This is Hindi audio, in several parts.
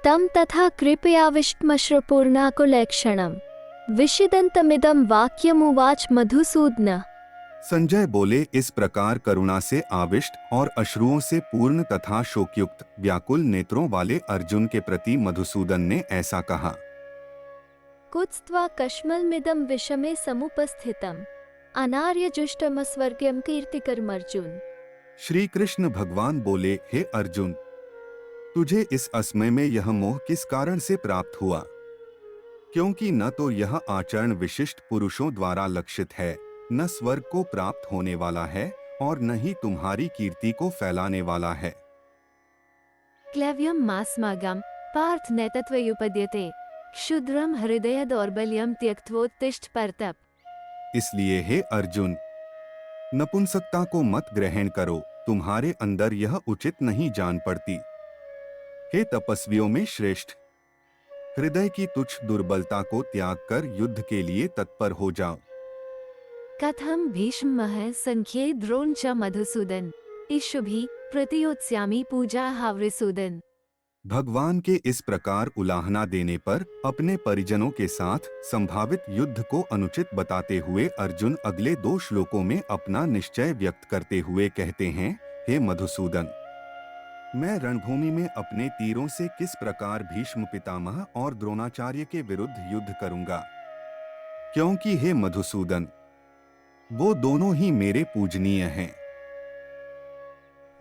तं तथा कृपयाविष्टमश्रुपूर्णाकुलेक्षणं विषिदन्तमिदं वाक्यमुवाच मधुसूदनः। संजय बोले, इस प्रकार करुणा से आविष्ट और अश्रुओं से पूर्ण तथा शोकयुक्त व्याकुल नेत्रों वाले अर्जुन के प्रति मधुसूदन ने ऐसा कहा। कुत्स्त्वा कश्मलमिदं विषमे समुपस्थितम् अनार्यजुष्टमस्वर्ग्यं कीर्तिकरमर्जुन। श्री कृष्ण भगवान बोले, हे अर्जुन, तुझे इस असमय में यह मोह किस कारण से प्राप्त हुआ? क्योंकि न तो यह आचरण विशिष्ट पुरुषों द्वारा लक्षित है, न स्वर्ग को प्राप्त होने वाला है और न ही तुम्हारी कीर्ति को फैलाने वाला है। क्लैव्यं मास्मागम पार्थ नैतत्वयुपद्यते क्षुद्रम हृदय दौर्बल्यम त्यक्त्वोत्तिष्ठ परतप। इसलिए हे अर्जुन, नपुंसकता को मत ग्रहण करो, तुम्हारे अंदर यह उचित नहीं जान पड़ती। हे तपस्वियों में श्रेष्ठ, हृदय की तुच्छ दुर्बलता को त्याग कर युद्ध के लिए तत्पर हो जाओ। कथम भीष्मः संख्ये द्रोण च मधुसूदन इषुभि प्रतियोत्स्यामि पूजा हावृसूदन। भगवान के इस प्रकार उलाहना देने पर अपने परिजनों के साथ संभावित युद्ध को अनुचित बताते हुए अर्जुन अगले 2 श्लोकों में अपना निश्चय व्यक्त करते हुए कहते हैं, हे मधुसूदन, मैं रणभूमि में अपने तीरों से किस प्रकार भीष्म पितामह और द्रोणाचार्य के विरुद्ध युद्ध करूंगा, क्योंकि हे मधुसूदन, वो दोनों ही मेरे पूजनीय हैं।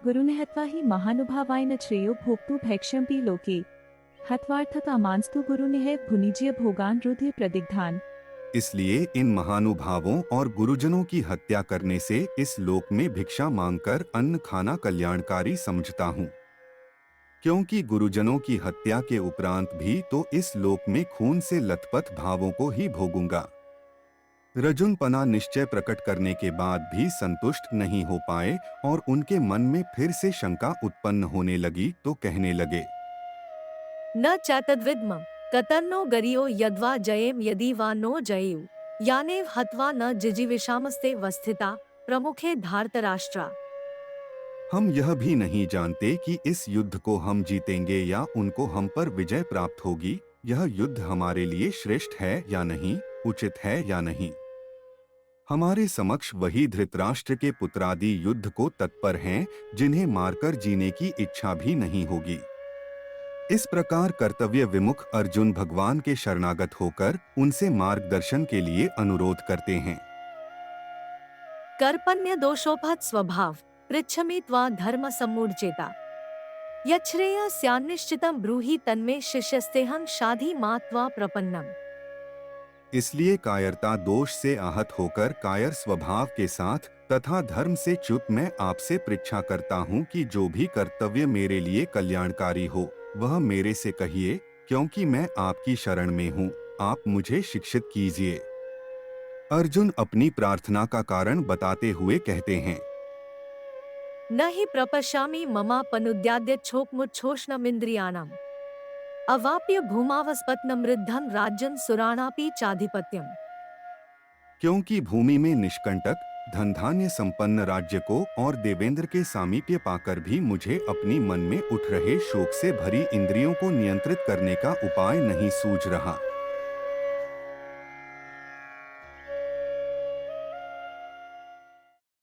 गुरुने हत्वा हि महानुभावाय श्रेयो भोक्तु भैक्ष्यम्पि लोके हत्वार्थकामांस्तु गुरुनिः भुनिज्य भोगान रुधिर प्रदिग्धान। इसलिए इन महानुभावों और गुरुजनों की हत्या करने से इस लोक में भिक्षा मांगकर अन्न खाना कल्याणकारी समझता हूँ, क्योंकि गुरुजनों की हत्या के उपरांत भी तो इस लोक में खून से लथपथ भावों को ही भोगूंगा। रजुनपना निश्चय प्रकट करने के बाद भी संतुष्ट नहीं हो पाए और उनके मन में फिर से शंका उत्पन्न होने लगी तो कहने लगे, न चैतद्विद्मं कतन्नो गरियो यद्वा जयेम यदि वा नो जयेयु यानेव हत्वा न जिजीविषामस्ते वस्थिता प्रमुखे धार्तराष्ट्रा। हम यह भी नहीं जानते कि इस युद्ध को हम जीतेंगे या उनको हम पर विजय प्राप्त होगी। यह युद्ध हमारे लिए श्रेष्ठ है या नहीं, उचित है या नहीं। हमारे समक्ष वही धृतराष्ट्र के पुत्रादि युद्ध को तत्पर हैं, जिन्हें मारकर जीने की इच्छा भी नहीं होगी। इस प्रकार कर्तव्य विमुख अर्जुन भगवान के शरणागत होकर उनसे मार्गदर्शन के लिए अनुरोध करते हैं। कर्पण्य दोषोपहत स्वभाव पृच्छमि त्वा धर्म सम्मूढ़चेता यच्छ्रेयस्यान्निश्चितं ब्रूहि तन्मे शिष्यस्तेहं शाधि मा त्वा प्रपन्नम्। इसलिए कायरता दोष से आहत होकर कायर स्वभाव के साथ तथा धर्म से च्युत मैं आपसे परीक्षा करता हूँ कि जो भी कर्तव्य मेरे लिए कल्याणकारी हो वह मेरे से कहिए, क्योंकि मैं आपकी शरण में हूँ, आप मुझे शिक्षित कीजिए। अर्जुन अपनी प्रार्थना का कारण बताते हुए कहते हैं, न हि प्रपश्यामि ममापनुद्याद्य छोकमुच्छोषणमिन्द्रियाणाम् अवाप्य भूमावस्पत्नं वृद्धं राज्यं सुराणापि चाधिपत्यम्। क्योंकि भूमि में निष्कंटक धन धान्य संपन्न राज्य को और देवेंद्र के सामीप्य पाकर भी मुझे अपनी मन में उठ रहे शोक से भरी इंद्रियों को नियंत्रित करने का उपाय नहीं सूझ रहा।